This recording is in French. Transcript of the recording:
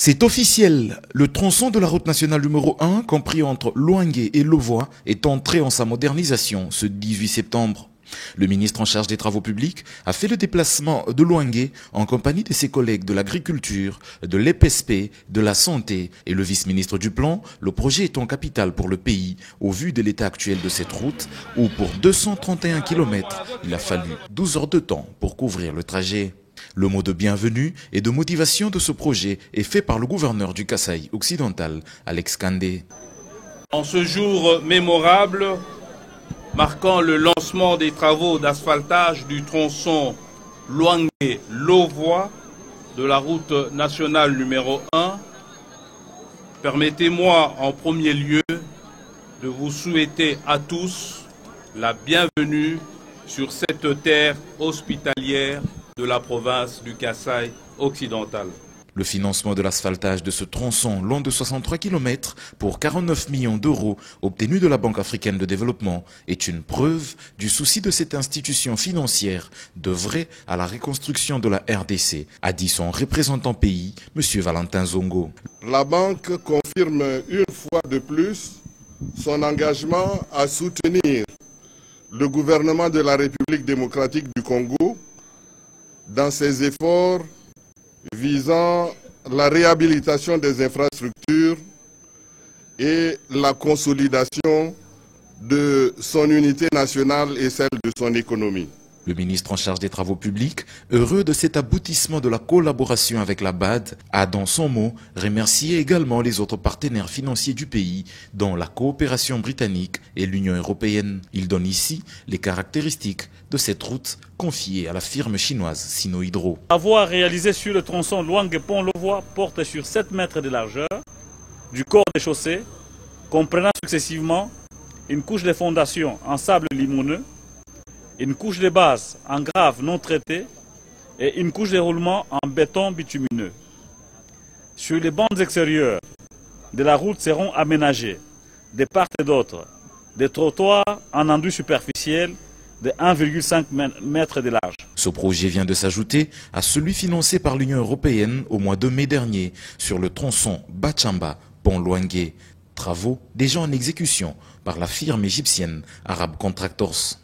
C'est officiel, le tronçon de la route nationale numéro 1, compris entre Louangué et Louvois, est entré en sa modernisation ce 18 septembre. Le ministre en charge des Travaux publics a fait le déplacement de Louangué en compagnie de ses collègues de l'agriculture, de l'EPSP, de la santé et le vice-ministre du plan. Le projet étant capital pour le pays au vu de l'état actuel de cette route où pour 231 km, il a fallu 12 heures de temps pour couvrir le trajet. Le mot de bienvenue et de motivation de ce projet est fait par le gouverneur du Kasaï occidental, Alex Kandé. En ce jour mémorable, marquant le lancement des travaux d'asphaltage du tronçon Louangué-Louvois de la route nationale numéro 1, permettez-moi en premier lieu de vous souhaiter à tous la bienvenue sur cette terre hospitalière de la province du Kasaï occidental. Le financement de l'asphaltage de ce tronçon long de 63 km pour 49 millions d'euros obtenus de la Banque africaine de développement est une preuve du souci de cette institution financière d'œuvrer à la reconstruction de la RDC, a dit son représentant pays, M. Valentin Zongo. La banque confirme une fois de plus son engagement à soutenir le gouvernement de la République démocratique du Congo dans ses efforts visant la réhabilitation des infrastructures et la consolidation de son unité nationale et celle de son économie. Le ministre en charge des Travaux publics, heureux de cet aboutissement de la collaboration avec la BAD, a dans son mot remercié également les autres partenaires financiers du pays, dont la coopération britannique et l'Union européenne. Il donne ici les caractéristiques de cette route confiée à la firme chinoise Sinohydro. La voie réalisée sur le tronçon Louangué-Pont-Louvois porte sur 7 mètres de largeur du corps des chaussées, comprenant successivement une couche de fondation en sable limoneux, une couche de base en grave non traité et une couche de roulement en béton bitumineux. Sur les bandes extérieures de la route seront aménagés, de part et d'autre, des trottoirs en enduit superficiel de 1,5 m de large. Ce projet vient de s'ajouter à celui financé par l'Union européenne au mois de mai dernier sur le tronçon Bachamba-Pont-Louangué. Travaux déjà en exécution par la firme égyptienne Arab Contractors.